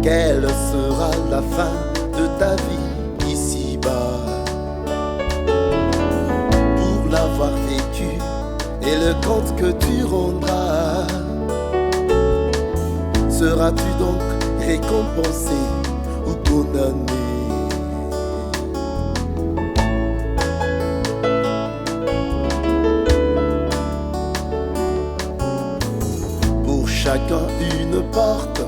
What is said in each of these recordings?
Quelle sera la fin de ta vie ici-bas? Pour l'avoir vécu et le compte que tu rendras, seras-tu donc récompensé ou condamné? Pour chacun une porte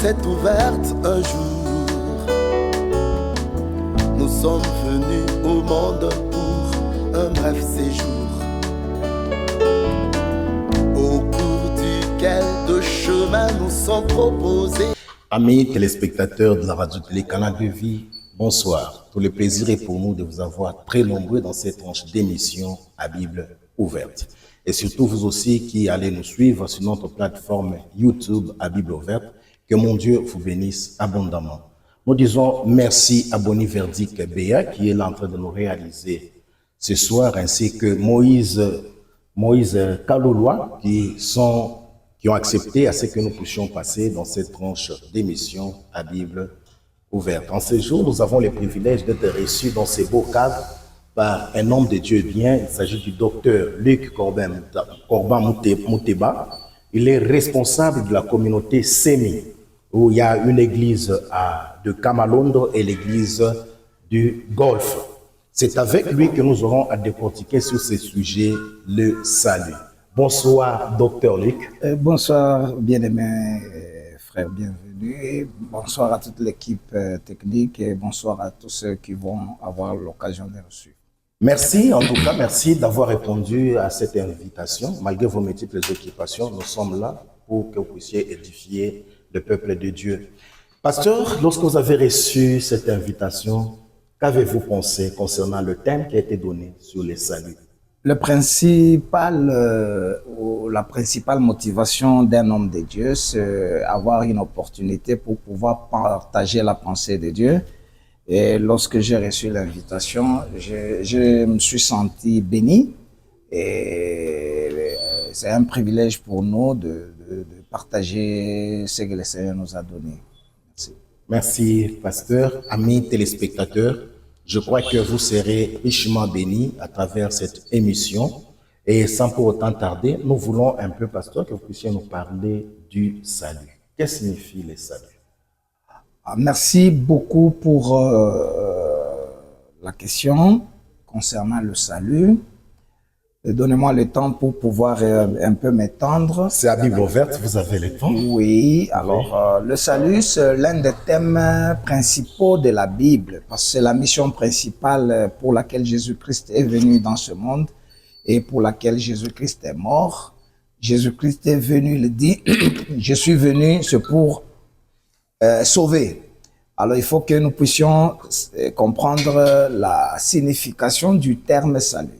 s'est ouverte un jour. Nous sommes venus au monde pour un bref séjour, au cours duquel de chemins nous sont proposés. Amis téléspectateurs de la radio-télé Canal de Vie, bonsoir. Tout le plaisir est pour nous de vous avoir très nombreux dans cette tranche d'émission à Bible ouverte. Et surtout vous aussi qui allez nous suivre sur notre plateforme YouTube à Bible ouverte. Que mon Dieu vous bénisse abondamment. Nous disons merci à Bonnie Verdict Béa qui est là en train de nous réaliser ce soir, ainsi que Moïse Kaloulois qui ont accepté à ce que nous puissions passer dans cette tranche d'émission à Bible ouverte. En ce jour, nous avons le privilège d'être reçus dans ces beaux cadres par un homme de Dieu bien. Il s'agit du docteur Luc Corban Mouteba. Il est responsable de la communauté Sémi, où il y a une église de Kamalondo et l'église du Golfe. C'est avec lui que nous aurons à décortiquer sur ce sujet, le salut. Bonsoir, docteur Luc. Bonsoir, bien-aimés frères, bienvenue. Bonsoir à toute l'équipe technique et bonsoir à tous ceux qui vont avoir l'occasion de nous suivre. Merci, en tout cas, merci d'avoir répondu à cette invitation. Malgré vos multiples occupations, nous sommes là pour que vous puissiez édifier le peuple de Dieu. Pasteur, lorsque vous avez reçu cette invitation, qu'avez-vous pensé concernant le thème qui a été donné sur le salut? La principale motivation d'un homme de Dieu, c'est avoir une opportunité pour pouvoir partager la pensée de Dieu. Et lorsque j'ai reçu l'invitation, je me suis senti béni. Et c'est un privilège pour nous de partager ce que le Seigneur nous a donné. Merci. Merci, pasteur. Amis téléspectateurs, je crois que vous serez richement bénis à travers cette émission. Et sans pour autant tarder, nous voulons un peu, pasteur, que vous puissiez nous parler du salut. Qu'est-ce que signifie le salut? Merci beaucoup pour la question concernant le salut. Donnez-moi le temps pour pouvoir un peu m'étendre. C'est à Bible ouverte, vous avez le temps. Oui, alors le salut, c'est l'un des thèmes principaux de la Bible, parce que c'est la mission principale pour laquelle Jésus-Christ est venu dans ce monde et pour laquelle Jésus-Christ est mort. Jésus-Christ est venu, il dit, je suis venu, c'est pour sauver. Alors il faut que nous puissions comprendre la signification du terme salut.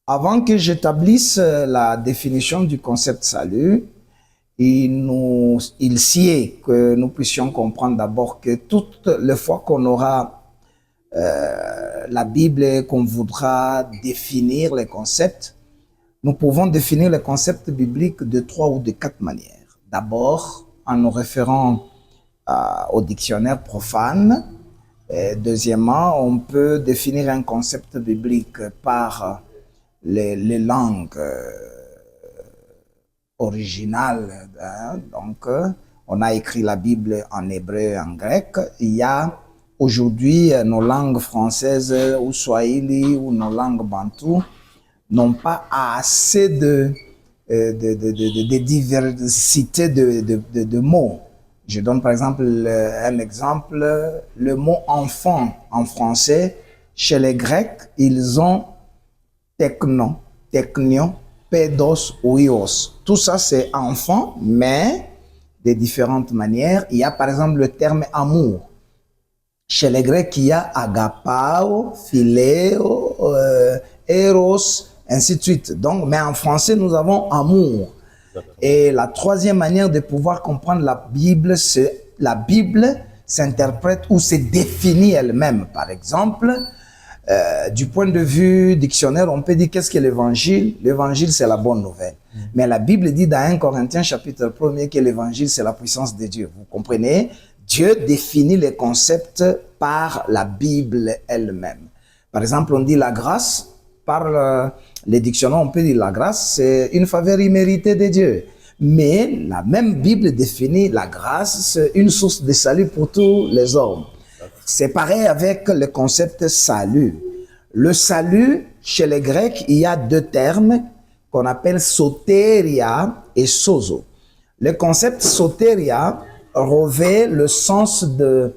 Avant que j'établisse la définition du concept salut, il sied que nous puissions comprendre d'abord que toutes les fois qu'on aura la Bible et qu'on voudra définir les concepts, nous pouvons définir les concepts bibliques de 3 ou de 4 manières. D'abord, en nous référant au dictionnaire profane. Et deuxièmement, on peut définir un concept biblique par les langues originales. Donc, on a écrit la Bible en hébreu et en grec. Il y a aujourd'hui nos langues françaises ou swahili ou nos langues bantoues n'ont pas assez de diversité de mots. Je donne par exemple un exemple, le mot enfant en français, chez les Grecs, ils ont techno, technion, pédos, oios. Tout ça c'est enfant, mais de différentes manières. Il y a par exemple le terme amour. Chez les Grecs, il y a agapao, philéo, eros, ainsi de suite. Donc, mais en français, nous avons amour. Et la troisième manière de pouvoir comprendre la Bible, c'est la Bible s'interprète ou se définit elle-même. Par exemple, du point de vue dictionnaire, on peut dire qu'est-ce que l'évangile? L'évangile, c'est la bonne nouvelle. Mais la Bible dit dans 1 Corinthiens chapitre 1er que l'évangile, c'est la puissance de Dieu. Vous comprenez? Dieu définit les concepts par la Bible elle-même. Par exemple, on dit la grâce, par les dictionnaires, on peut dire la grâce, c'est une faveur imméritée de Dieu. Mais la même Bible définit la grâce, c'est une source de salut pour tous les hommes. C'est pareil avec le concept salut. Le salut, chez les Grecs, il y a deux termes qu'on appelle soteria et sozo. Le concept soteria revêt le sens de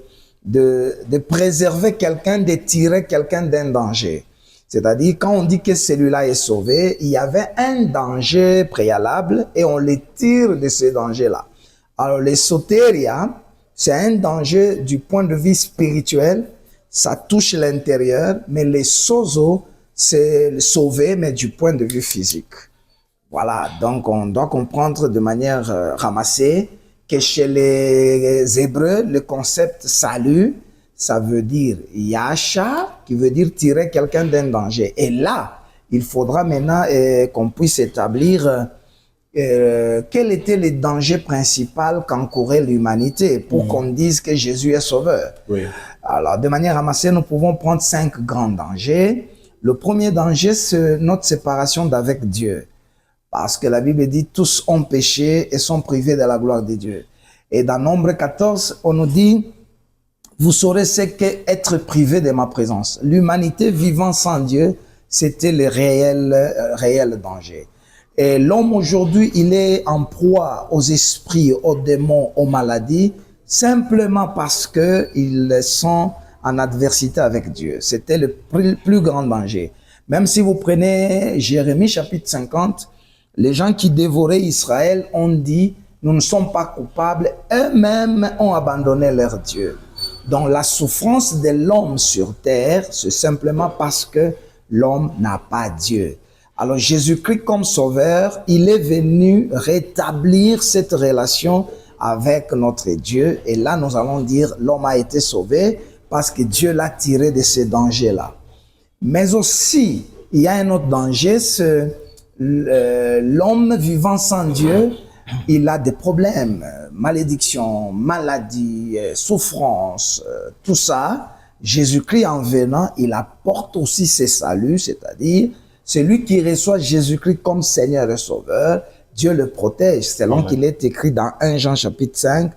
préserver quelqu'un, de tirer quelqu'un d'un danger. C'est-à-dire, quand on dit que celui-là est sauvé, il y avait un danger préalable et on les tire de ce danger-là. Alors, les soteria, c'est un danger du point de vue spirituel, ça touche l'intérieur, mais les sozo, c'est sauver, mais du point de vue physique. Voilà, donc on doit comprendre de manière ramassée que chez les Hébreux, le concept salut, ça veut dire yasha, qui veut dire tirer quelqu'un d'un danger. Et là, il faudra maintenant qu'on puisse établir quel était le danger principal qu'encourait l'humanité pour qu'on dise que Jésus est sauveur. Oui. Alors, de manière ramassée, nous pouvons prendre 5 grands dangers. Le premier danger, c'est notre séparation d'avec Dieu. Parce que la Bible dit, tous ont péché et sont privés de la gloire de Dieu. Et dans Nombre 14, on nous dit, vous saurez ce qu'est être privé de ma présence. L'humanité vivant sans Dieu, c'était le réel danger. Et l'homme aujourd'hui, il est en proie aux esprits, aux démons, aux maladies, simplement parce qu'ils sont en adversité avec Dieu. C'était le plus grand danger. Même si vous prenez Jérémie chapitre 50, les gens qui dévoraient Israël ont dit, nous ne sommes pas coupables, eux-mêmes ont abandonné leur Dieu. Donc la souffrance de l'homme sur terre, c'est simplement parce que l'homme n'a pas Dieu. Alors Jésus-Christ comme sauveur, il est venu rétablir cette relation avec notre Dieu. Et là, nous allons dire, l'homme a été sauvé parce que Dieu l'a tiré de ces dangers-là. Mais aussi, il y a un autre danger, c'est l'homme vivant sans Dieu, il a des problèmes, malédiction, maladie, souffrance, tout ça. Jésus-Christ en venant, il apporte aussi ses saluts, c'est-à-dire celui qui reçoit Jésus-Christ comme Seigneur et Sauveur, Dieu le protège. Selon qu'il est écrit dans 1 Jean chapitre 5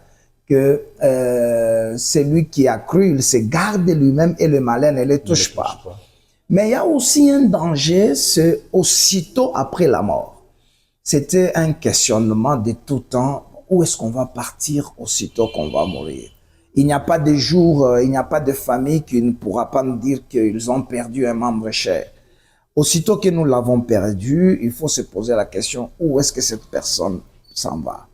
que celui qui a cru, il se garde lui-même et le malin ne le touche pas. Mais il y a aussi un danger, c'est aussitôt après la mort. C'était un questionnement de tout temps. Où est-ce qu'on va partir aussitôt qu'on va mourir? Il n'y a pas de jour, il n'y a pas de famille qui ne pourra pas nous dire qu'ils ont perdu un membre cher. Aussitôt que nous l'avons perdu, il faut se poser la question, où est-ce que cette personne s'en va?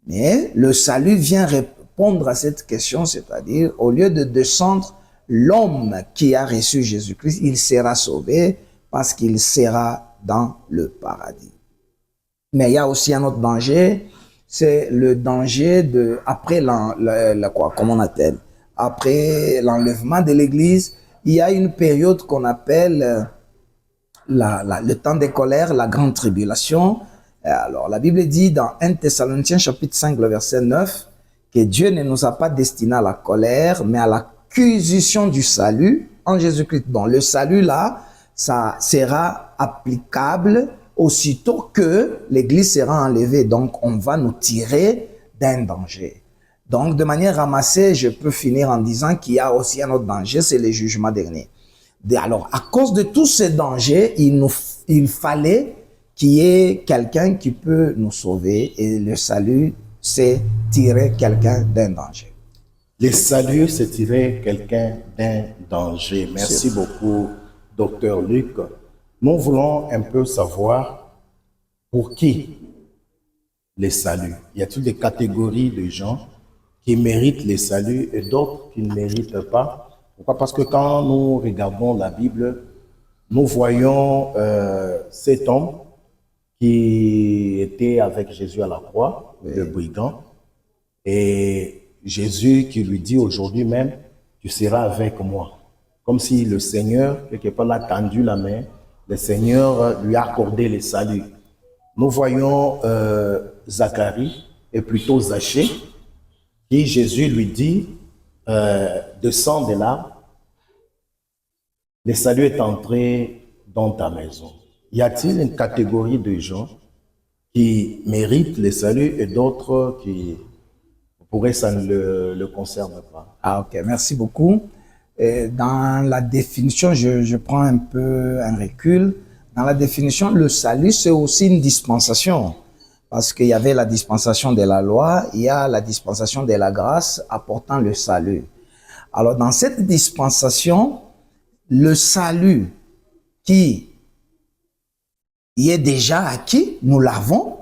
Mais le salut vient répondre à cette question, c'est-à-dire, au lieu de descendre, l'homme qui a reçu Jésus-Christ, il sera sauvé parce qu'il sera dans le paradis. Mais il y a aussi un autre danger, c'est le danger de, après après l'enlèvement de l'Église, il y a une période qu'on appelle le temps des colères, la grande tribulation. Alors, la Bible dit dans 1 Thessaloniciens chapitre 5, le verset 9, que Dieu ne nous a pas destinés à la colère, mais à l'acquisition du salut en Jésus-Christ. Donc, le salut là, ça sera applicable aussitôt que l'Église sera enlevée. Donc, on va nous tirer d'un danger. Donc, de manière ramassée, je peux finir en disant qu'il y a aussi un autre danger, c'est le jugement dernier. Alors, à cause de tous ces dangers, il fallait qu'il y ait quelqu'un qui peut nous sauver. Et le salut, c'est tirer quelqu'un d'un danger. Le salut, c'est tirer quelqu'un d'un danger. Merci beaucoup, Docteur Luc. Nous voulons un peu savoir pour qui les saluts. Y a-t-il des catégories de gens qui méritent les saluts et d'autres qui ne méritent pas? Pourquoi? Parce que quand nous regardons la Bible, nous voyons cet homme qui était avec Jésus à la croix, le brigand, et Jésus qui lui dit aujourd'hui même, tu seras avec moi. Comme si le Seigneur, quelque part, l'a tendu la main, le Seigneur lui a accordé le salut. Nous voyons Zacharie, et plutôt Zachée, qui Jésus lui dit, descends de là, le salut est entré dans ta maison. Y a-t-il une catégorie de gens qui méritent le salut et d'autres qui, pour eux, ça ne le concerne pas? Ah, ok, merci beaucoup. Dans la définition, je prends un peu un recul. Dans la définition, le salut, c'est aussi une dispensation. Parce qu'il y avait la dispensation de la loi, il y a la dispensation de la grâce apportant le salut. Alors, dans cette dispensation, le salut qui y est déjà acquis, nous l'avons.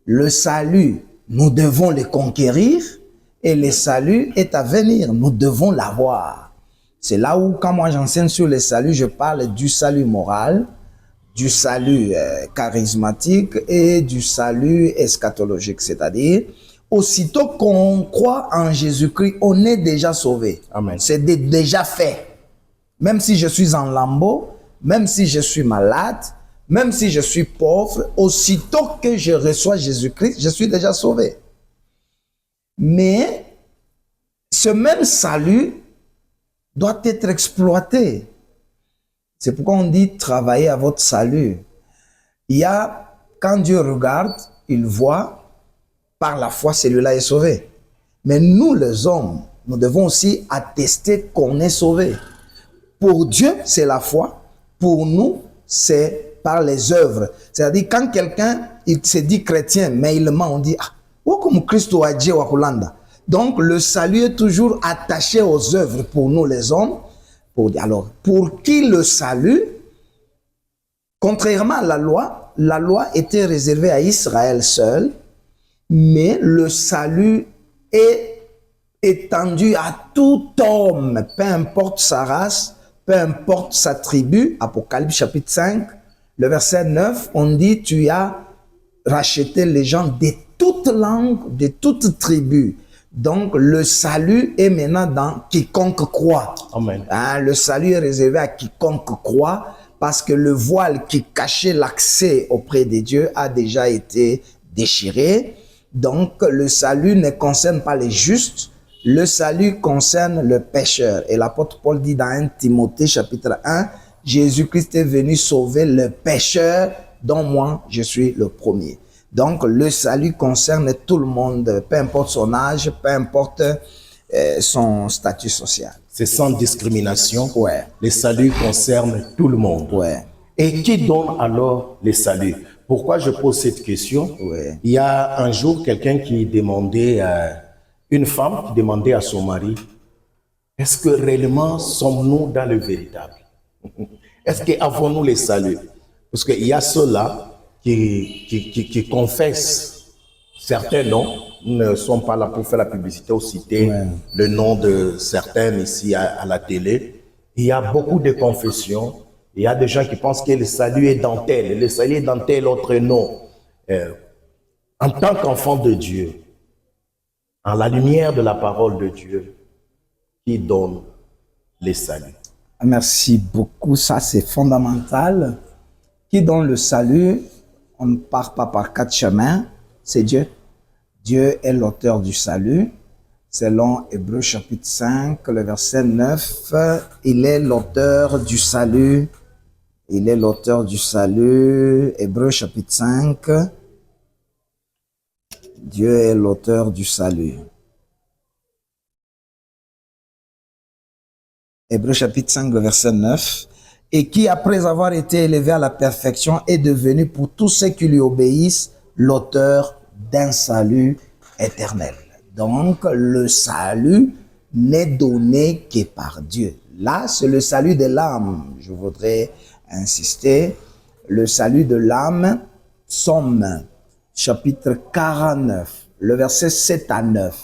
Le salut, nous devons le conquérir. Et le salut est à venir, nous devons l'avoir. C'est là où, quand moi j'enseigne sur le salut, je parle du salut moral, du salut charismatique et du salut eschatologique. C'est-à-dire, aussitôt qu'on croit en Jésus-Christ, on est déjà sauvé. Amen. C'est déjà fait. Même si je suis en lambeau, même si je suis malade, même si je suis pauvre, aussitôt que je reçois Jésus-Christ, je suis déjà sauvé. Mais ce même salut doit être exploité. C'est pourquoi on dit travailler à votre salut. Il y a, quand Dieu regarde, il voit, par la foi, celui-là est sauvé. Mais nous, les hommes, nous devons aussi attester qu'on est sauvé. Pour Dieu, c'est la foi. Pour nous, c'est par les œuvres. C'est-à-dire, quand quelqu'un, il se dit chrétien, mais il ment, on dit, ah, comme Christ a dit, donc, le salut est toujours attaché aux œuvres pour nous, les hommes. Alors, pour qui le salut, contrairement à la loi était réservée à Israël seul, mais le salut est étendu à tout homme, peu importe sa race, peu importe sa tribu. Apocalypse chapitre 5, le verset 9, on dit, tu as racheté les gens de toute langue, de toute tribu. Donc, le salut est maintenant dans quiconque croit. Amen. Le salut est réservé à quiconque croit parce que le voile qui cachait l'accès auprès de Dieu a déjà été déchiré. Donc, le salut ne concerne pas les justes, le salut concerne le pécheur. Et l'apôtre Paul dit dans 1 Timothée chapitre 1, Jésus-Christ est venu sauver le pécheur dont moi je suis le premier. Donc, le salut concerne tout le monde, peu importe son âge, peu importe son statut social. C'est sans discrimination. Ouais. Le salut concerne tout le monde. Ouais. Et qui donne alors le salut? Pourquoi je pose cette question? Ouais. Il y a un jour quelqu'un qui demandait, une femme qui demandait à son mari, est-ce que réellement sommes-nous dans le véritable? Est-ce qu'avons-nous le salut? Parce qu'il y a ceux-là qui confessent certains noms, ne sont pas là pour faire la publicité ou citer le nom de certains ici à la télé. Il y a beaucoup de confessions. Il y a des gens qui pensent que le salut est dans tel, le salut est dans tel autre nom. En tant qu'enfant de Dieu, en la lumière de la parole de Dieu, qui donne le salut? Merci beaucoup, ça c'est fondamental. Qui donne le salut? On ne part pas par quatre chemins, c'est Dieu. Dieu est l'auteur du salut. Selon Hébreux chapitre 5, le verset 9, il est l'auteur du salut. Il est l'auteur du salut. Hébreux chapitre 5, Dieu est l'auteur du salut. Hébreux chapitre 5, le verset 9. Et qui, après avoir été élevé à la perfection, est devenu pour tous ceux qui lui obéissent l'auteur d'un salut éternel. Donc, le salut n'est donné que par Dieu. Là, c'est le salut de l'âme. Je voudrais insister. Le salut de l'âme, Somme, chapitre 49, le verset 7 à 9.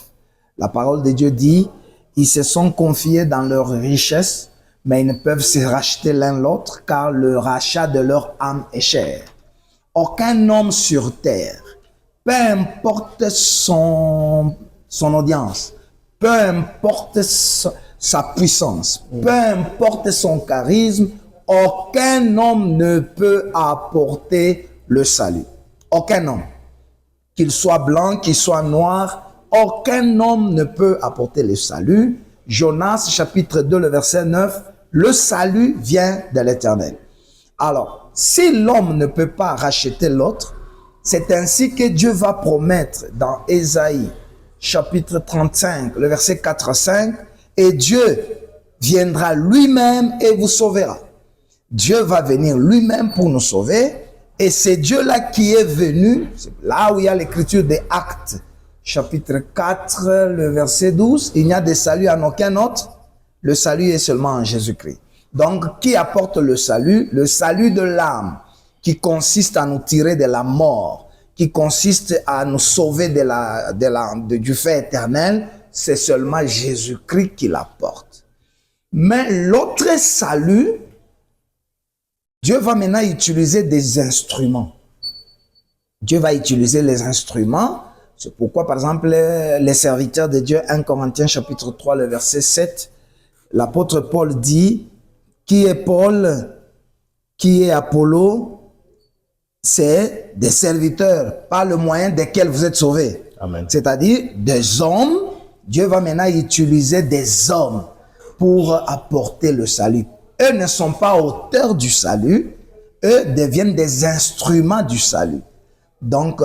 La parole de Dieu dit, ils se sont confiés dans leur richesse, mais ils ne peuvent se racheter l'un l'autre, car le rachat de leur âme est cher. Aucun homme sur terre, peu importe son audience, peu importe sa puissance, peu importe son charisme, aucun homme ne peut apporter le salut. Aucun homme. Qu'il soit blanc, qu'il soit noir, aucun homme ne peut apporter le salut. Jonas, chapitre 2, le verset 9, le salut vient de l'Éternel. Alors, si l'homme ne peut pas racheter l'autre, c'est ainsi que Dieu va promettre dans Ésaïe, chapitre 35, le verset 4 à 5, et Dieu viendra lui-même et vous sauvera. Dieu va venir lui-même pour nous sauver, et c'est Dieu-là qui est venu, c'est là où il y a l'écriture des Actes, chapitre 4, le verset 12, il n'y a de salut en aucun autre, le salut est seulement en Jésus-Christ. Donc, qui apporte le salut? Le salut de l'âme, qui consiste à nous tirer de la mort, qui consiste à nous sauver du fait éternel, c'est seulement Jésus-Christ qui l'apporte. Mais l'autre salut, Dieu va maintenant utiliser des instruments. Dieu va utiliser les instruments. C'est pourquoi, par exemple, les serviteurs de Dieu, 1 Corinthiens chapitre 3, le verset 7, l'apôtre Paul dit, qui est Paul, qui est Apollo, c'est des serviteurs, par le moyen desquels vous êtes sauvés. C'est-à-dire des hommes. Dieu va maintenant utiliser des hommes pour apporter le salut. Eux ne sont pas auteurs du salut, eux deviennent des instruments du salut. Donc,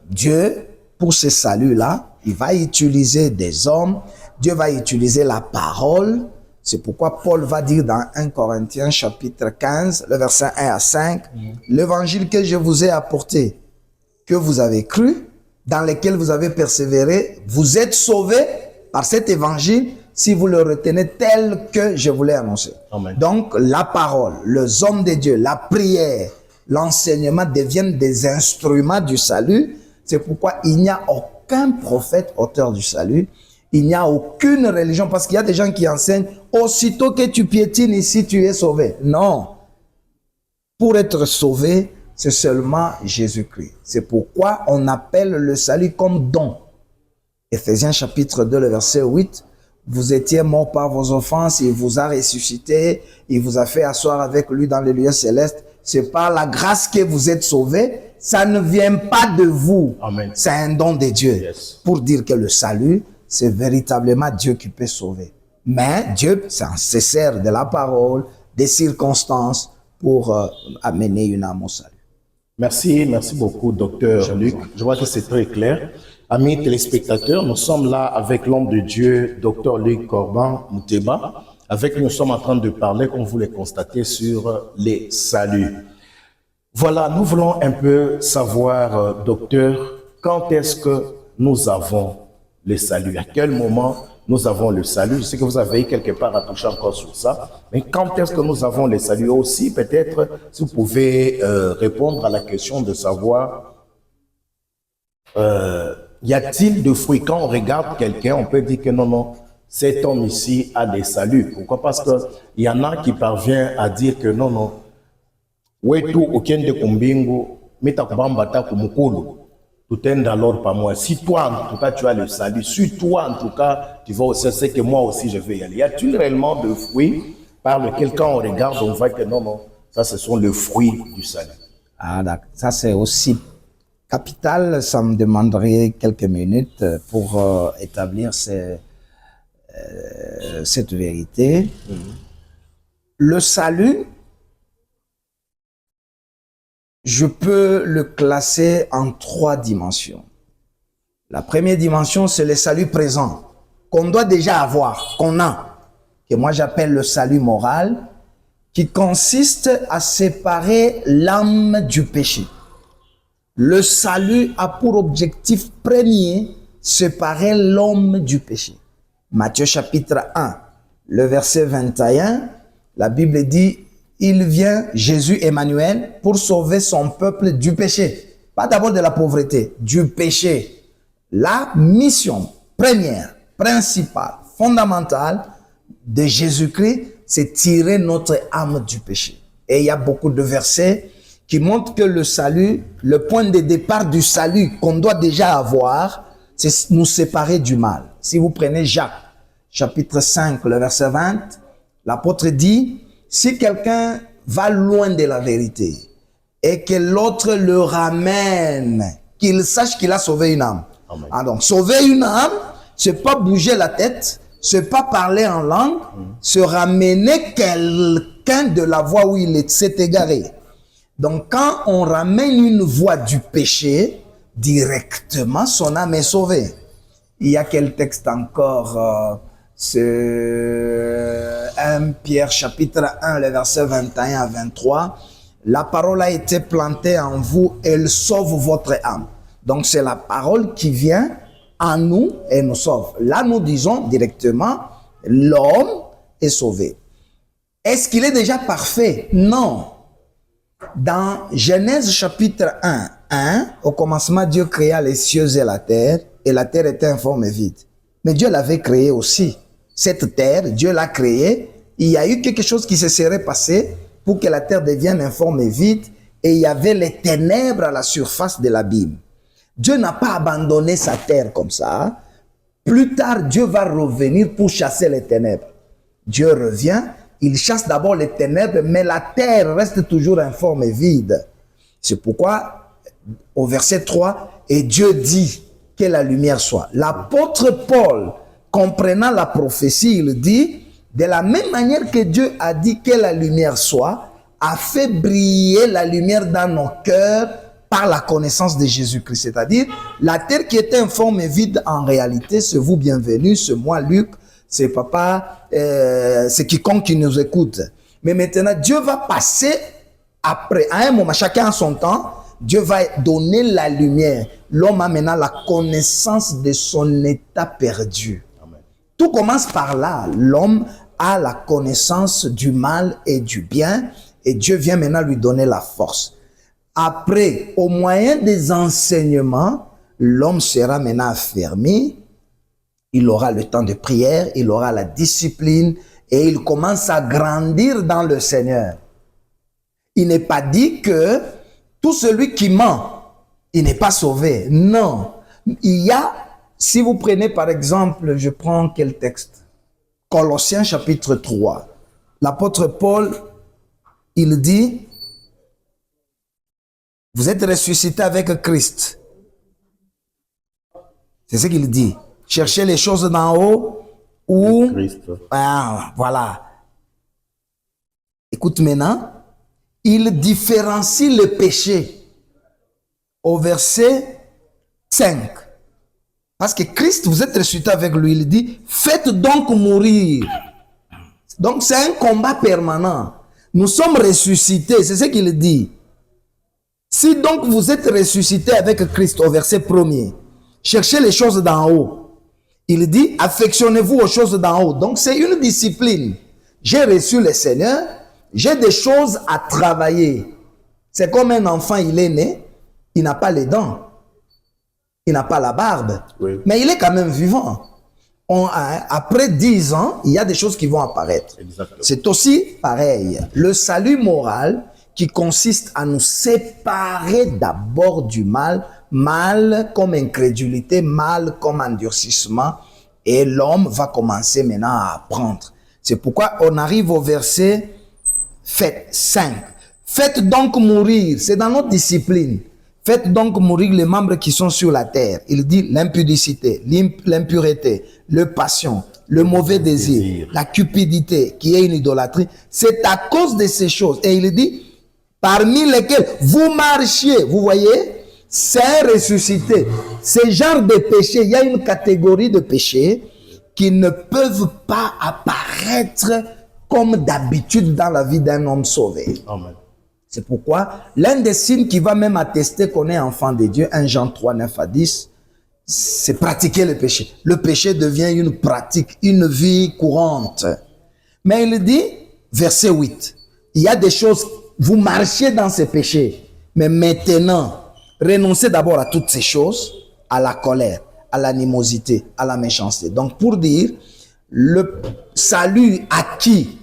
Dieu, pour ce salut-là, il va utiliser des hommes, Dieu va utiliser la parole. C'est pourquoi Paul va dire dans 1 Corinthiens chapitre 15, le verset 1 à 5, l'évangile que je vous ai apporté, que vous avez cru, dans lequel vous avez persévéré, vous êtes sauvés par cet évangile si vous le retenez tel que je vous l'ai annoncé. Amen. Donc, la parole, les hommes de Dieu, la prière, l'enseignement deviennent des instruments du salut. C'est pourquoi il n'y a aucun prophète auteur du salut. Il n'y a aucune religion, parce qu'il y a des gens qui enseignent, aussitôt que tu piétines ici, tu es sauvé. Non. Pour être sauvé, c'est seulement Jésus-Christ. C'est pourquoi on appelle le salut comme don. Éphésiens chapitre 2, le verset 8, vous étiez morts par vos offenses, il vous a ressuscité, il vous a fait asseoir avec lui dans les lieux célestes. C'est par la grâce que vous êtes sauvés. Ça ne vient pas de vous. Amen. C'est un don de Dieu. Yes. Pour dire que le salut, c'est véritablement Dieu qui peut sauver. Mais Dieu, ça se sert de la parole, des circonstances pour amener une âme au salut. Merci beaucoup, docteur Luc. Je vois que c'est très clair. Amis téléspectateurs, nous sommes là avec l'homme de Dieu, docteur Luc Corban Mouteba. Avec nous sommes en train de parler, comme vous le constatez, sur les saluts. Voilà, nous voulons un peu savoir, docteur, quand est-ce que nous avons le salut? À quel moment nous avons le salut? Je sais que vous avez quelque part à toucher encore sur ça, mais quand est-ce que nous avons le salut aussi? Peut-être, si vous pouvez répondre à la question de savoir, y a-t-il de fruits? Quand on regarde quelqu'un, on peut dire que non, cet homme ici a des saluts. Pourquoi? Parce qu'il y en a qui parviennent à dire que non, wetu okende kumbingu, mita kubambata kumukulu. Tout est alors pas moi. Si toi, en tout cas, tu as le salut, si toi, en tout cas, tu vas aussi, c'est que moi aussi, je vais y aller. Y a-t-il réellement de fruits par lesquels, quand on regarde, on voit que non, ça, ce sont les fruits du salut? Ah, d'accord. Ça, c'est aussi capital. Ça me demanderait quelques minutes pour établir cette vérité. Le salut, je peux le classer en 3 dimensions. La première dimension, c'est le salut présent, qu'on doit déjà avoir, qu'on a, que moi j'appelle le salut moral, qui consiste à séparer l'âme du péché. Le salut a pour objectif premier séparer l'homme du péché. Matthieu chapitre 1, le verset 21, la Bible dit: il vient, Jésus Emmanuel, pour sauver son peuple du péché. Pas d'abord de la pauvreté, du péché. La mission première, principale, fondamentale de Jésus-Christ, c'est tirer notre âme du péché. Et il y a beaucoup de versets qui montrent que le salut, le point de départ du salut qu'on doit déjà avoir, c'est nous séparer du mal. Si vous prenez Jacques, chapitre 5, le verset 20, l'apôtre dit: si quelqu'un va loin de la vérité et que l'autre le ramène, qu'il sache qu'il a sauvé une âme. Amen. Ah, donc, sauver une âme, c'est pas bouger la tête, c'est pas parler en langue, c'est ramener quelqu'un de la voie où il s'est égaré. Donc, quand on ramène une voie du péché, directement, son âme est sauvée. Il y a quel texte encore c'est 1 Pierre chapitre 1, le verset 21 à 23. La parole a été plantée en vous, elle sauve votre âme. Donc, c'est la parole qui vient en nous et nous sauve. Là, nous disons directement, l'homme est sauvé. Est-ce qu'il est déjà parfait? Non. Dans Genèse chapitre 1, au commencement, Dieu créa les cieux et la terre était informe et vide. Mais Dieu l'avait créée aussi. Cette terre, Dieu l'a créée. Il y a eu quelque chose qui se serait passé pour que la terre devienne informe et vide. Et il y avait les ténèbres à la surface de l'abîme. Dieu n'a pas abandonné sa terre comme ça. Plus tard, Dieu va revenir pour chasser les ténèbres. Dieu revient, il chasse d'abord les ténèbres, mais la terre reste toujours informe et vide. C'est pourquoi, au verset 3, et Dieu dit que la lumière soit. L'apôtre Paul, comprenant la prophétie, il dit, de la même manière que Dieu a dit que la lumière soit, a fait briller la lumière dans nos cœurs par la connaissance de Jésus-Christ. C'est-à-dire, la terre qui était informe et vide, en réalité, c'est vous bienvenue, c'est moi, Luc, c'est papa, c'est quiconque qui nous écoute. Mais maintenant, Dieu va passer après, à un moment, chacun a son temps, Dieu va donner la lumière. L'homme a maintenant la connaissance de son état perdu. Amen. Tout commence par là. L'homme a la connaissance du mal et du bien, et Dieu vient maintenant lui donner la force. Après, au moyen des enseignements, l'homme sera maintenant affermi, il aura le temps de prière, il aura la discipline et il commence à grandir dans le Seigneur. Il n'est pas dit que tout celui qui ment, il n'est pas sauvé. Non. Il y a, si vous prenez par exemple, je prends quel texte? Colossiens chapitre 3. L'apôtre Paul, il dit, vous êtes ressuscité avec Christ. C'est ce qu'il dit. Cherchez les choses d'en haut ou... Christ. Ah, voilà. Écoute maintenant. Il différencie le péché au verset 5. Parce que Christ, vous êtes ressuscité avec lui. Il dit, faites donc mourir. Donc c'est un combat permanent. Nous sommes ressuscités. C'est ce qu'il dit. Si donc vous êtes ressuscité avec Christ au verset 1er, cherchez les choses d'en haut. Il dit, affectionnez-vous aux choses d'en haut. Donc, c'est une discipline. J'ai reçu le Seigneur, j'ai des choses à travailler. C'est comme un enfant, il est né, il n'a pas les dents, il n'a pas la barbe, oui, mais il est quand même vivant. Après 10 ans, il y a des choses qui vont apparaître. C'est aussi pareil. Le salut moral qui consiste à nous séparer d'abord du mal, mal comme incrédulité, mal comme endurcissement, et l'homme va commencer maintenant à apprendre. C'est pourquoi on arrive au verset 5. Faites donc mourir, c'est dans notre discipline. Faites donc mourir les membres qui sont sur la terre. Il dit l'impudicité, l'impureté, le passion, le mauvais désir, la cupidité qui est une idolâtrie. C'est à cause de ces choses. Et il dit, parmi lesquels vous marchiez, vous voyez, c'est ressuscité. Ce genre de péché, il y a une catégorie de péchés qui ne peuvent pas apparaître comme d'habitude dans la vie d'un homme sauvé. Amen. C'est pourquoi l'un des signes qui va même attester qu'on est enfant de Dieu, 1 Jean 3, 9 à 10, c'est pratiquer le péché. Le péché devient une pratique, une vie courante. Mais il dit, verset 8, il y a des choses, vous marchez dans ces péchés, mais maintenant, renoncez d'abord à toutes ces choses, à la colère, à l'animosité, à la méchanceté. Donc pour dire, le salut acquis,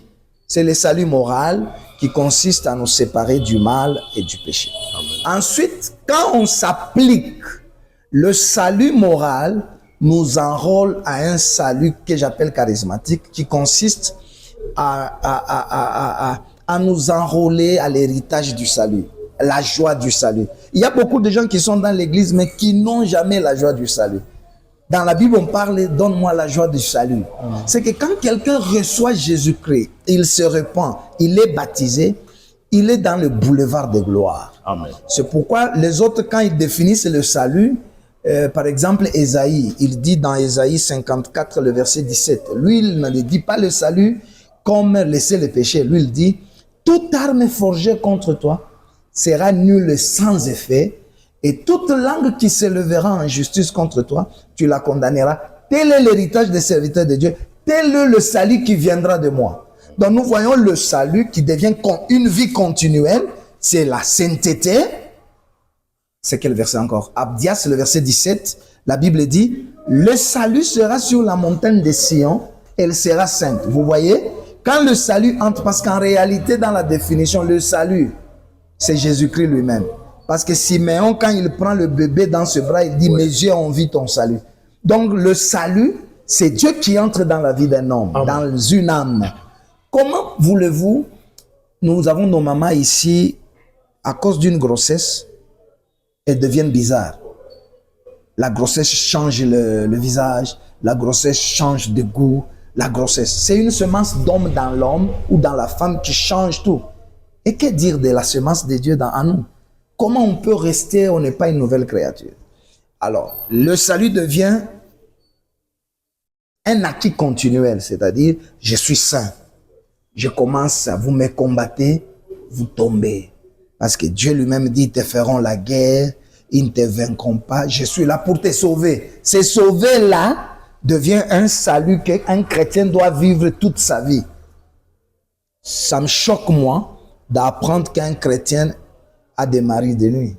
c'est le salut moral qui consiste à nous séparer du mal et du péché. Amen. Ensuite, quand on s'applique le salut moral, nous enrôle à un salut que j'appelle charismatique, qui consiste à nous enrôler à l'héritage du salut. la joie du salut. Il y a beaucoup de gens qui sont dans l'église, mais qui n'ont jamais la joie du salut. Dans la Bible, on parle « donne-moi la joie du salut ». C'est que quand quelqu'un reçoit Jésus-Christ, il se repent, il est baptisé, il est dans le boulevard de gloire. Amen. C'est pourquoi les autres, quand ils définissent le salut, par exemple, Ésaïe, il dit dans Ésaïe 54, le verset 17, lui, il ne dit pas le salut comme laisser le péché. Lui, il dit, toute arme forgée contre toi sera nulle sans effet, et toute langue qui se lèvera en justice contre toi, tu la condamneras. Tel est l'héritage des serviteurs de Dieu, tel est le salut qui viendra de moi. Donc nous voyons le salut qui devient une vie continuelle, c'est la sainteté. C'est quel verset encore? Abdias, le verset 17, la Bible dit, le salut sera sur la montagne de Sion, elle sera sainte. Vous voyez, quand le salut entre, parce qu'en réalité, dans la définition, le salut, c'est Jésus-Christ lui-même. Parce que Siméon, quand il prend le bébé dans ses bras, il dit, mes yeux ont vu ton salut. Donc le salut, c'est Dieu qui entre dans la vie d'un homme, dans une âme. Comment voulez-vous, nous avons nos mamans ici, à cause d'une grossesse, elles deviennent bizarres. La grossesse change le visage, la grossesse change de goût, la grossesse. C'est une semence d'homme dans l'homme ou dans la femme qui change tout. Et que dire de la semence de Dieu en nous? Comment on peut rester, on n'est pas une nouvelle créature? Alors, le salut devient un acquis continuel, c'est-à-dire, je suis saint. Je commence, vous me combattez, vous tombez. Parce que Dieu lui-même dit, ils te feront la guerre, ils ne te vaincront pas, je suis là pour te sauver. Ce sauver-là devient un salut qu'un chrétien doit vivre toute sa vie. Ça me choque, moi, d'apprendre qu'un chrétien a des maris de nuit.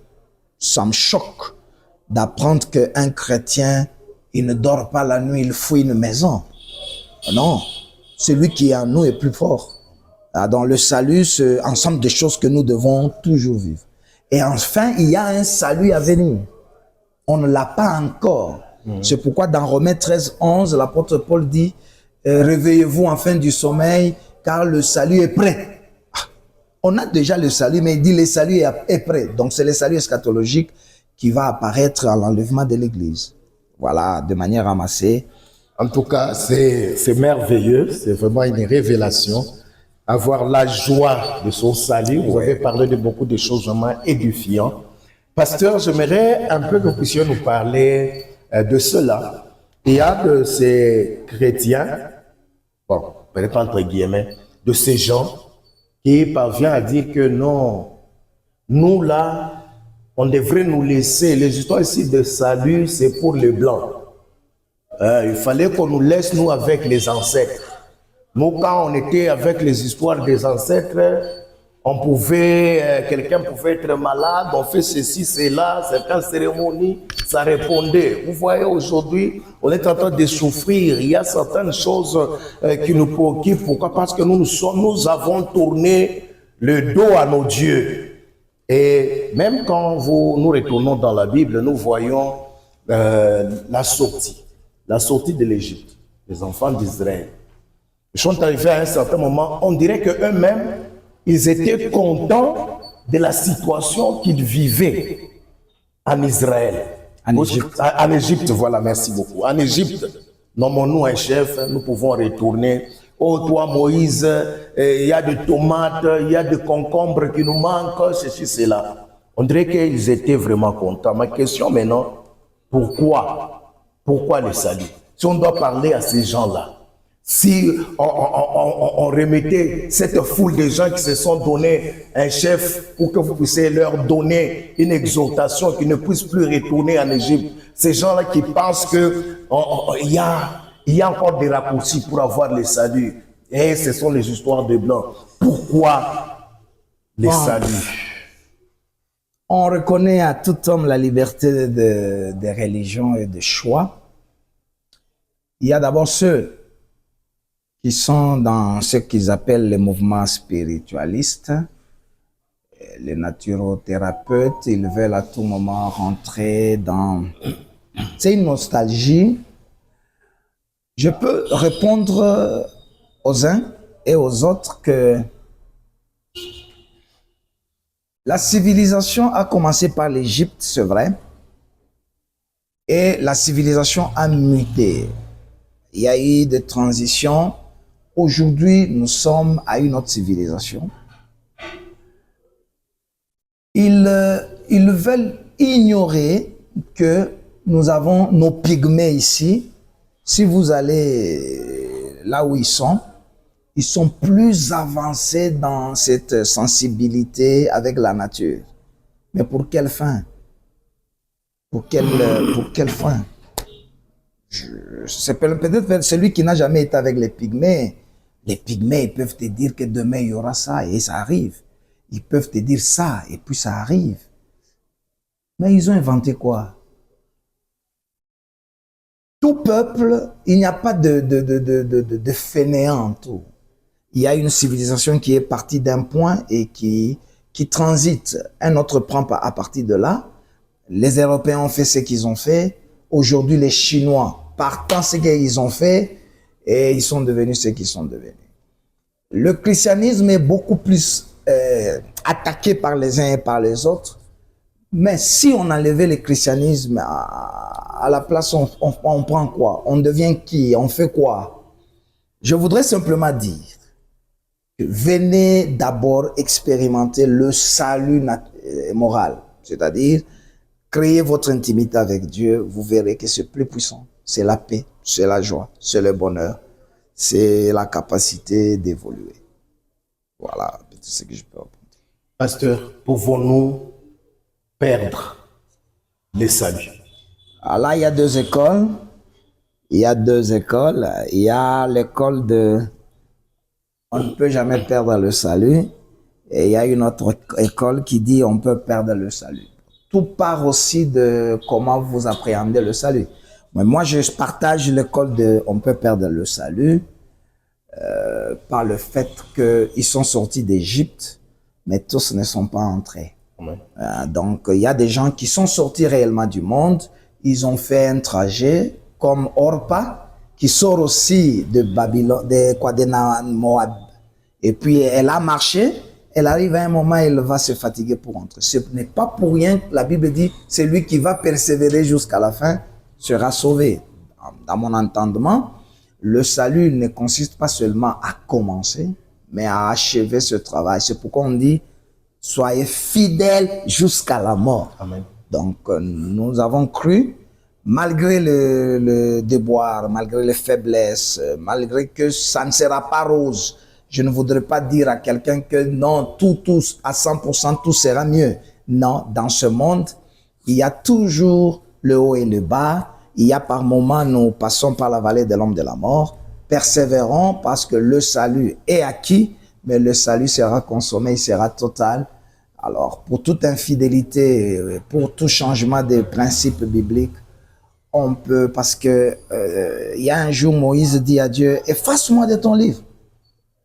Ça me choque d'apprendre qu'un chrétien, il ne dort pas la nuit, il fouille une maison. Non, celui qui est en nous est plus fort. Dans le salut, c'est un ensemble de choses que nous devons toujours vivre. Et enfin, il y a un salut à venir. On ne l'a pas encore. C'est pourquoi dans Romains 13, 11, l'apôtre Paul dit, réveillez-vous enfin du sommeil, car le salut est prêt. On a déjà le salut, mais il dit le salut est prêt. Donc c'est le salut eschatologique qui va apparaître à l'enlèvement de l'Église. Voilà, de manière ramassée. En tout cas, c'est merveilleux, c'est vraiment une révélation. Avoir la joie de son salut. Vous avez parlé de beaucoup de choses vraiment édifiantes. Pasteur, j'aimerais un peu que vous puissiez nous parler de cela. Il y a de ces chrétiens, bon, peut-être entre guillemets, de ces gens qui parviennent à dire que non, nous là, on devrait nous laisser. Les histoires ici de salut, c'est pour les blancs. Il fallait qu'on nous laisse, nous, avec les ancêtres. Nous, quand on était avec les histoires des ancêtres, on pouvait, quelqu'un pouvait être malade, on fait ceci, cela, certaines cérémonies, ça répondait. Vous voyez, aujourd'hui, on est en train de souffrir. Il y a certaines choses qui nous préoccupent. Pourquoi? Parce que nous avons tourné le dos à nos dieux. Et même quand nous retournons dans la Bible, nous voyons la sortie de l'Égypte, les enfants d'Israël. Ils sont arrivés à un certain moment, on dirait qu'eux-mêmes, ils étaient contents de la situation qu'ils vivaient en Israël. En Égypte, voilà, merci beaucoup. En Égypte, nommons-nous un chef, nous pouvons retourner. Oh, toi, Moïse, il y a des tomates, il y a des concombres qui nous manquent, ceci, cela. On dirait qu'ils étaient vraiment contents. Ma question maintenant, pourquoi? Pourquoi le salut? Si on doit parler à ces gens-là, si on remettait cette foule de gens qui se sont donné un chef pour que vous puissiez leur donner une exhortation, qu'ils ne puissent plus retourner en Égypte, ces gens-là qui pensent qu'il y a encore des raccourcis pour avoir le salut. Et ce sont les histoires de blancs. Pourquoi le salut? On reconnaît à tout homme la liberté de religion et de choix. Il y a d'abord ceux qui sont dans ce qu'ils appellent les mouvements spiritualistes, les naturothérapeutes, ils veulent à tout moment rentrer dans... C'est une nostalgie. Je peux répondre aux uns et aux autres que La civilisation a commencé par l'Égypte, c'est vrai. Et la civilisation a muté. Il y a eu des transitions. Aujourd'hui, nous sommes à une autre civilisation. Ils veulent ignorer que nous avons nos pygmées ici. Si vous allez là où ils sont plus avancés dans cette sensibilité avec la nature. Mais pour quelle fin? Pour quelle fin? C'est peut-être celui qui n'a jamais été avec les pygmées. Les pygmées, ils peuvent te dire que demain il y aura ça et ça arrive. Ils peuvent te dire ça et puis ça arrive. Mais ils ont inventé quoi? Tout peuple, il n'y a pas de fainéant. Tout. Il y a une civilisation qui est partie d'un point et qui transite. Un autre prend à partir de là. Les Européens ont fait ce qu'ils ont fait. Aujourd'hui, les Chinois, partant ce qu'ils ont fait, et ils sont devenus ce qu'ils sont devenus. Le christianisme est beaucoup plus attaqué par les uns et par les autres. Mais si on enlevait le christianisme, à la place, on prend quoi? On devient qui? On fait quoi? Je voudrais simplement dire que venez d'abord expérimenter le salut moral, c'est-à-dire créez votre intimité avec Dieu, vous verrez que c'est plus puissant. C'est la paix, c'est la joie, c'est le bonheur, c'est la capacité d'évoluer. Voilà, c'est ce que je peux répondre. Pasteur, pouvons-nous perdre les saluts? Alors là, il y a deux écoles. Il y a l'école de on ne peut jamais perdre le salut. Et il y a une autre école qui dit on peut perdre le salut. Tout part aussi de comment vous appréhendez le salut. Mais moi, je partage l'école de on peut perdre le salut par le fait qu'ils sont sortis d'Égypte, mais tous ne sont pas entrés. Donc, il y a des gens qui sont sortis réellement du monde. Ils ont fait un trajet comme Orpa, qui sort aussi de Babylone, de Moab. Et puis, elle a marché. Elle arrive à un moment, elle va se fatiguer pour rentrer. Ce n'est pas pour rien que la Bible dit, celui qui va persévérer jusqu'à la fin sera sauvé. Dans mon entendement, le salut ne consiste pas seulement à commencer, mais à achever ce travail. C'est pourquoi on dit, soyez fidèles jusqu'à la mort. Amen. Donc, nous avons cru, malgré le déboire, malgré les faiblesses, malgré que ça ne sera pas rose. Je ne voudrais pas dire à quelqu'un que non, tout, à 100%, tout sera mieux. Non, dans ce monde, il y a toujours le haut et le bas. Il y a par moments, nous passons par la vallée de l'ombre de la mort. Persévérons parce que le salut est acquis, mais le salut sera consommé, il sera total. Alors, pour toute infidélité, pour tout changement des principes bibliques, on peut, parce que il y a un jour, Moïse dit à Dieu, efface-moi de ton livre.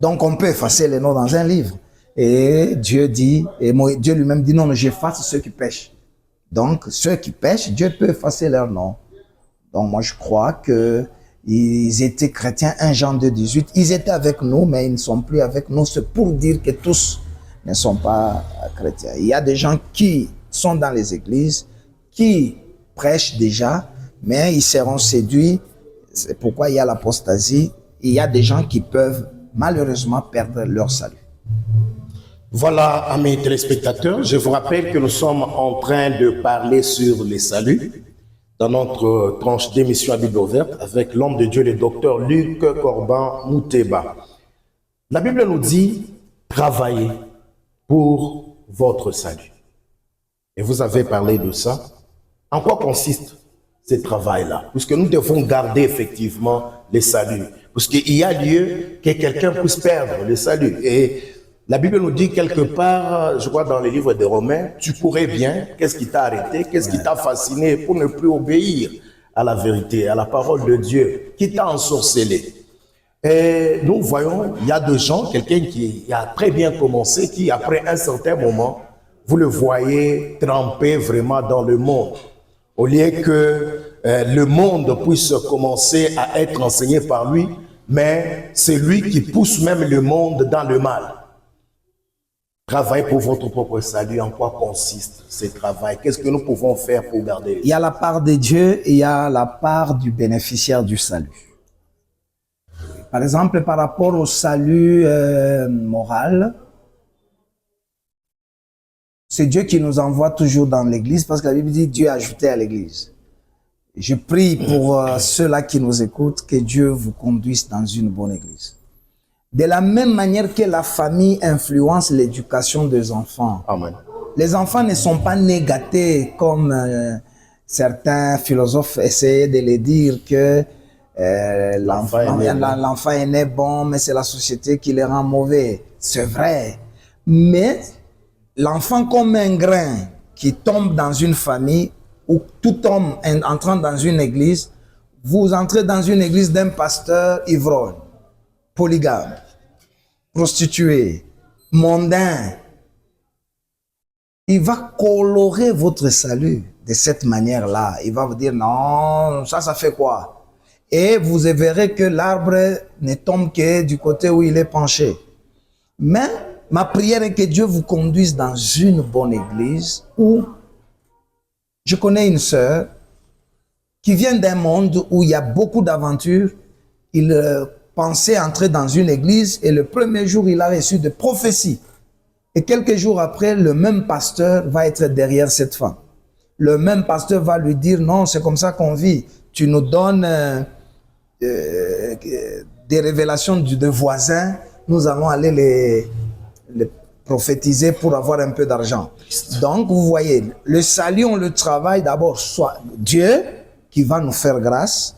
Donc, on peut effacer les noms dans un livre. Et Dieu dit, Dieu lui-même dit, non, j'efface ceux qui pêchent. Donc, ceux qui pêchent, Dieu peut effacer leurs noms. Donc, moi, je crois que ils étaient chrétiens, 1 Jean 2, 18. Ils étaient avec nous, mais ils ne sont plus avec nous. C'est pour dire que tous ne sont pas chrétiens. Il y a des gens qui sont dans les églises, qui prêchent déjà, mais ils seront séduits. C'est pourquoi il y a l'apostasie. Il y a des gens qui peuvent malheureusement perdre leur salut. Voilà, amis téléspectateurs, je vous rappelle que nous sommes en train de parler sur les saluts dans notre tranche d'émission à Bible ouverte avec l'homme de Dieu, le docteur Luc Corban Mouteba. La Bible nous dit « Travaillez pour votre salut ». Et vous avez parlé de ça. En quoi consiste ce travail-là? Puisque nous devons garder effectivement les saluts. Parce qu'il y a lieu que quelqu'un puisse perdre le salut. Et la Bible nous dit quelque part, je crois dans les livres des Romains, tu courais bien, qu'est-ce qui t'a arrêté, qu'est-ce qui t'a fasciné pour ne plus obéir à la vérité, à la parole de Dieu, qui t'a ensorcelé. Et nous voyons, il y a des gens, quelqu'un qui a très bien commencé, qui après un certain moment, vous le voyez tremper vraiment dans le monde. Au lieu que le monde puisse commencer à être enseigné par lui, mais c'est lui qui pousse même le monde dans le mal. Travail pour votre propre salut, en quoi consiste ce travail? Qu'est-ce que nous pouvons faire pour garder? Il y a la part de Dieu et il y a la part du bénéficiaire du salut. Par exemple, par rapport au salut moral, c'est Dieu qui nous envoie toujours dans l'église parce que la Bible dit Dieu a ajouté à l'église. Je prie pour ceux-là qui nous écoutent que Dieu vous conduise dans une bonne église. De la même manière que la famille influence l'éducation des enfants. Amen. Les enfants ne sont pas négatés comme certains philosophes essayaient de le dire que l'enfant est né bon, mais c'est la société qui les rend mauvais. C'est vrai. Mais l'enfant comme un grain qui tombe dans une famille ou tout homme entrant dans une église, vous entrez dans une église d'un pasteur ivrogne, polygame, prostitué, mondain. Il va colorer votre salut de cette manière-là. Il va vous dire, non, ça fait quoi? Et vous verrez que l'arbre ne tombe que du côté où il est penché. Mais ma prière est que Dieu vous conduise dans une bonne église où je connais une sœur qui vient d'un monde où il y a beaucoup d'aventures. Il pensait entrer dans une église et le premier jour, il a reçu des prophéties. Et quelques jours après, le même pasteur va être derrière cette femme. Le même pasteur va lui dire, non, c'est comme ça qu'on vit. Tu nous donnes des révélations de voisins. Nous allons aller les prophétiser pour avoir un peu d'argent. Donc, vous voyez, le salut, on le travaille d'abord, soit Dieu qui va nous faire grâce,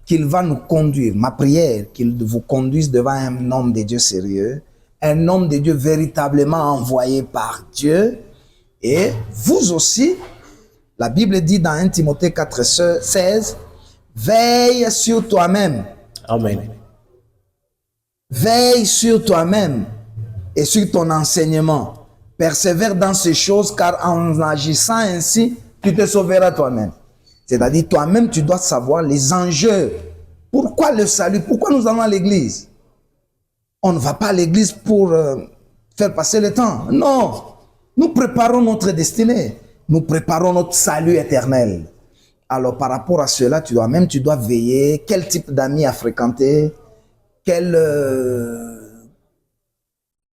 qu'il va nous conduire. Ma prière, qu'il vous conduise devant un homme de Dieu sérieux, un homme de Dieu véritablement envoyé par Dieu. Et vous aussi, la Bible dit dans 1 Timothée 4,16, veille sur toi-même. Amen. Veille sur toi-même et sur ton enseignement. Persévère dans ces choses, car en agissant ainsi, tu te sauveras toi-même. C'est-à-dire, toi-même, tu dois savoir les enjeux. Pourquoi le salut? Pourquoi nous allons à l'église? On ne va pas à l'église pour faire passer le temps. Non. Nous préparons notre destinée. Nous préparons notre salut éternel. Alors, par rapport à cela, tu dois veiller. Quel type d'amis à fréquenter?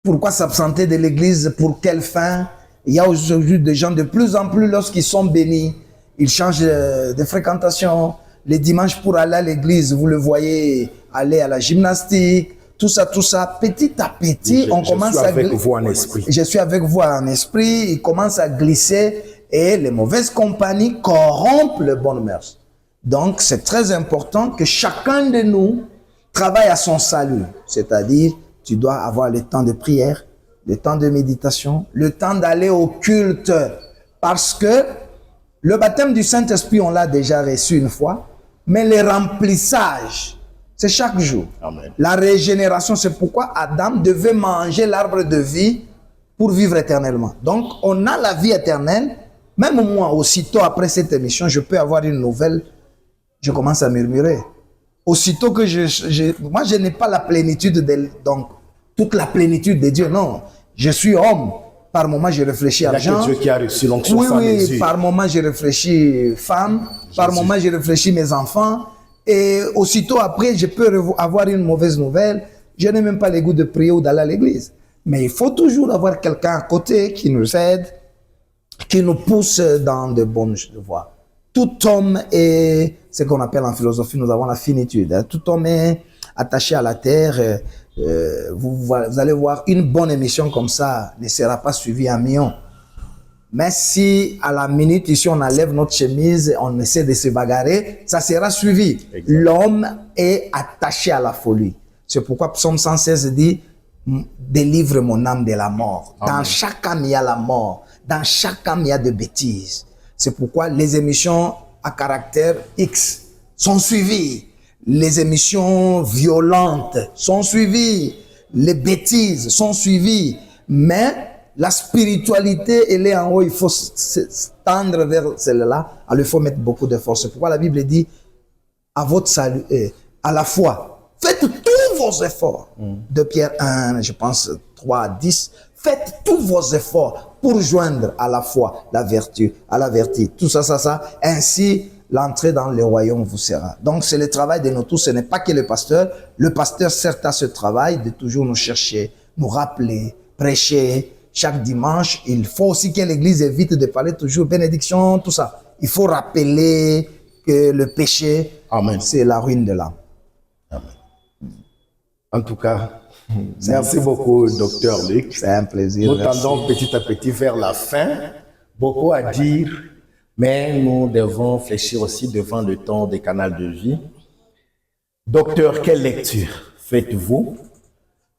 Pourquoi s'absenter de l'église? Pour quelle fin? Il y a aujourd'hui des gens de plus en plus, lorsqu'ils sont bénis, ils changent de fréquentation. Les dimanches pour aller à l'église, vous le voyez aller à la gymnastique, tout ça. Petit à petit, on commence à glisser. Je suis avec vous en esprit. Il commence à glisser et les mauvaises compagnies corrompent les bonnes mœurs. Donc, c'est très important que chacun de nous travaille à son salut. C'est-à-dire, tu dois avoir le temps de prière, le temps de méditation, le temps d'aller au culte. Parce que le baptême du Saint-Esprit, on l'a déjà reçu une fois, mais le remplissage, c'est chaque jour. Amen. La régénération, c'est pourquoi Adam devait manger l'arbre de vie pour vivre éternellement. Donc, on a la vie éternelle. Même moi, aussitôt après cette émission, je peux avoir une nouvelle, je commence à murmurer. Aussitôt que moi, je n'ai pas la plénitude, donc toute la plénitude de Dieu, non. Je suis homme. Par moment, je réfléchis à l'argent. Il y a que Dieu qui a reçu l'onction sans mesure. Oui, par moment, je réfléchis femme. Par moment, je réfléchis mes enfants. Et aussitôt après, je peux avoir une mauvaise nouvelle. Je n'ai même pas le goût de prier ou d'aller à l'église. Mais il faut toujours avoir quelqu'un à côté qui nous aide, qui nous pousse dans de bonnes voies. Tout homme est, ce qu'on appelle en philosophie, nous avons la finitude. Hein. Tout homme est attaché à la terre. Vous allez voir, une bonne émission comme ça ne sera pas suivie à millions. Mais si à la minute ici on enlève notre chemise, on essaie de se bagarrer, ça sera suivi. L'homme est attaché à la folie. C'est pourquoi Psaume 116 dit, délivre mon âme de la mort. Amen. Dans chaque âme il y a la mort. Dans chaque âme il y a de bêtises. C'est pourquoi les émissions à caractère X sont suivies. Les émissions violentes sont suivies. Les bêtises sont suivies. Mais la spiritualité, elle est en haut. Il faut se tendre vers celle-là. Alors il faut mettre beaucoup d'efforts. C'est pourquoi la Bible dit, à votre salut, à la foi, faites tous vos efforts. De Pierre 1, je pense 3 à 10. Faites tous vos efforts pour joindre à la foi, la vertu, à la vertu. Tout ça. Ainsi, l'entrée dans le royaume vous sera. Donc, c'est le travail de nous tous. Ce n'est pas que le pasteur. Le pasteur, certes, a ce travail de toujours nous chercher, nous rappeler, prêcher. Chaque dimanche, il faut aussi que l'Église évite de parler toujours bénédiction, tout ça. Il faut rappeler que le péché, Amen. C'est la ruine de l'âme. Amen. En tout cas, merci beaucoup, docteur Luc. C'est un plaisir. Nous tendons petit à petit vers la fin. Beaucoup à dire, mais nous devons fléchir aussi devant le temps des canaux de vie. Docteur, quelle lecture faites-vous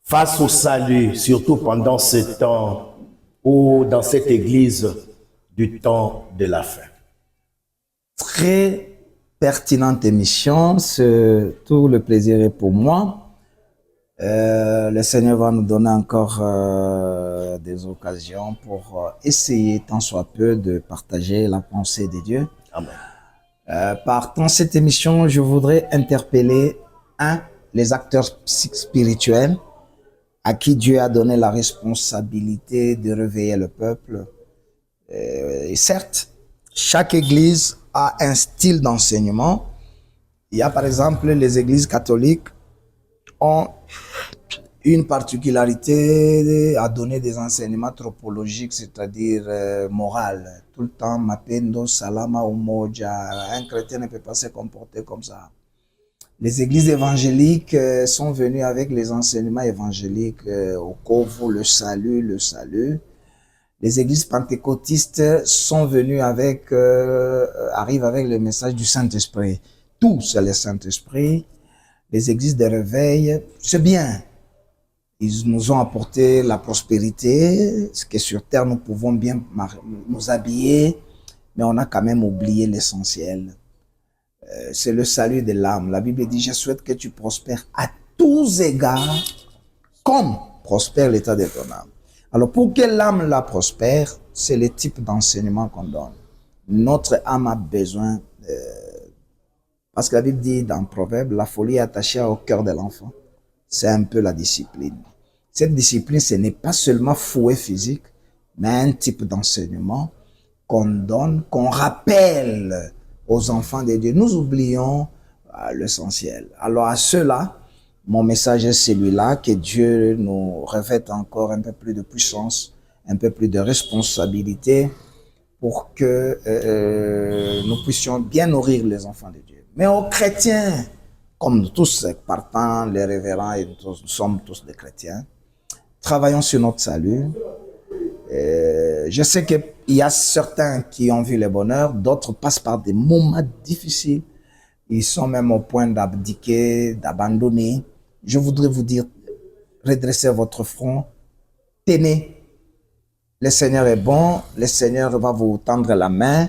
face au salut, surtout pendant ce temps ou dans cette église du temps de la fin? Très pertinente émission, tout le plaisir est pour moi. Le Seigneur va nous donner encore des occasions pour essayer tant soit peu de partager la pensée de Dieu. Amen. Dans cette émission, je voudrais interpeller les acteurs spirituels à qui Dieu a donné la responsabilité de réveiller le peuple. Et certes, chaque église a un style d'enseignement. Il y a par exemple les églises catholiques ont une particularité à donner des enseignements tropologiques, c'est-à-dire moral. Tout le temps, mapendo, salama, umoja. Un chrétien ne peut pas se comporter comme ça. Les églises évangéliques sont venues avec les enseignements évangéliques au Kovo, le salut. Les églises pentecôtistes sont venues arrivent avec le message du Saint-Esprit. Tout, c'est le Saint-Esprit. Les églises de réveil, c'est bien. Ils nous ont apporté la prospérité, ce que sur terre nous pouvons bien nous habiller, mais on a quand même oublié l'essentiel. C'est le salut de l'âme. La Bible dit, je souhaite que tu prospères à tous égards, comme prospère l'état de ton âme. Alors, pour que l'âme la prospère, c'est le type d'enseignement qu'on donne. Notre âme a besoin, parce que la Bible dit dans Proverbe, la folie est attachée au cœur de l'enfant. C'est un peu la discipline. Cette discipline, ce n'est pas seulement fouet physique, mais un type d'enseignement qu'on donne, qu'on rappelle aux enfants de Dieu. Nous oublions l'essentiel. Alors à ceux-là, mon message est celui-là, que Dieu nous revête encore un peu plus de puissance, un peu plus de responsabilité pour que nous puissions bien nourrir les enfants de Dieu. Mais aux chrétiens, comme nous tous, partant, les révérends, et nous sommes tous des chrétiens, travaillons sur notre salut. Je sais qu'il y a certains qui ont vu le bonheur, d'autres passent par des moments difficiles. Ils sont même au point d'abdiquer, d'abandonner. Je voudrais vous dire, redressez votre front, tenez. Le Seigneur est bon, le Seigneur va vous tendre la main.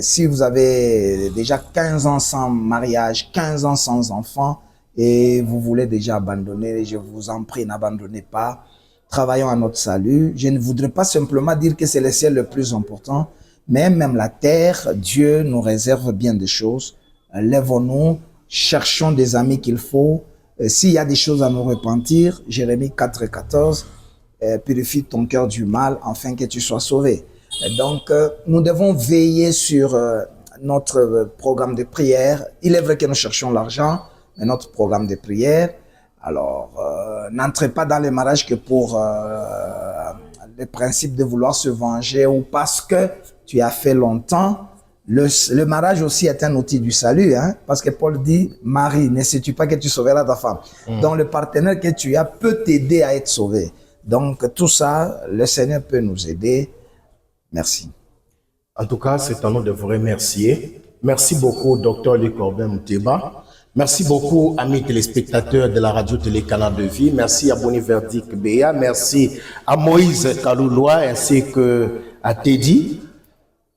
Si vous avez déjà 15 ans sans mariage, 15 ans sans enfant, et vous voulez déjà abandonner, je vous en prie, n'abandonnez pas. Travaillons à notre salut. Je ne voudrais pas simplement dire que c'est le ciel le plus important, mais même la terre, Dieu nous réserve bien des choses. Lèvons-nous, cherchons des amis qu'il faut. S'il y a des choses à nous repentir, Jérémie 4,14, purifie ton cœur du mal afin que tu sois sauvé. Donc, nous devons veiller sur notre programme de prière. Il est vrai que nous cherchons l'argent, mais notre programme de prière. Alors, n'entrez pas dans le mariage que pour le principe de vouloir se venger ou parce que tu as fait longtemps. Le mariage aussi est un outil du salut, hein, parce que Paul dit, Marie, ne sais-tu pas que tu sauveras ta femme? Donc, le partenaire que tu as peut t'aider à être sauvé. Donc, tout ça, le Seigneur peut nous aider. Merci. En tout cas, c'est à nous de vous remercier. Merci beaucoup, Dr. Luc Corbin Mouteba. Merci beaucoup, amis téléspectateurs de la radio-télé Canal de Vie. Merci à Boniverdic Béa. Merci à Moïse Kalouloa ainsi que à Teddy.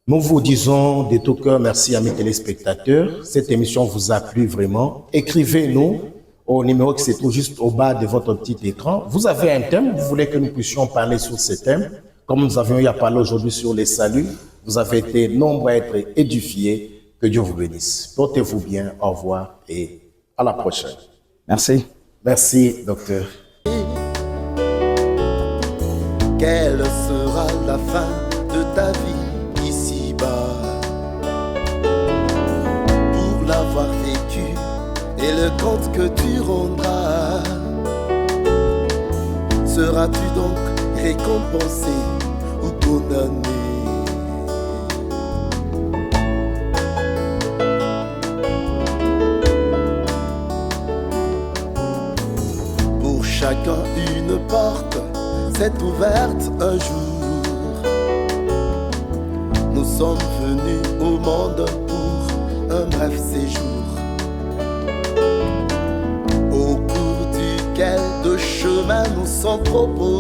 Nous vous disons de tout cœur merci, amis téléspectateurs. Cette émission vous a plu vraiment. Écrivez-nous au numéro qui se trouve juste au bas de votre petit écran. Vous avez un thème, vous voulez que nous puissions parler sur ce thème. Comme nous avions eu à parler aujourd'hui sur les saluts, vous avez été nombreux à être édifiés. Que Dieu vous bénisse. Portez-vous bien. Au revoir et à la prochaine. Merci. Merci, docteur. quelle sera la fin de ta vie ici-bas. Pour l'avoir vécu et le compte que tu rendras, seras-tu donc récompensé ou condamné? Pour chacun une porte s'est ouverte un jour. Nous sommes venus au monde pour un bref séjour, au cours duquel de chemins nous sont proposés.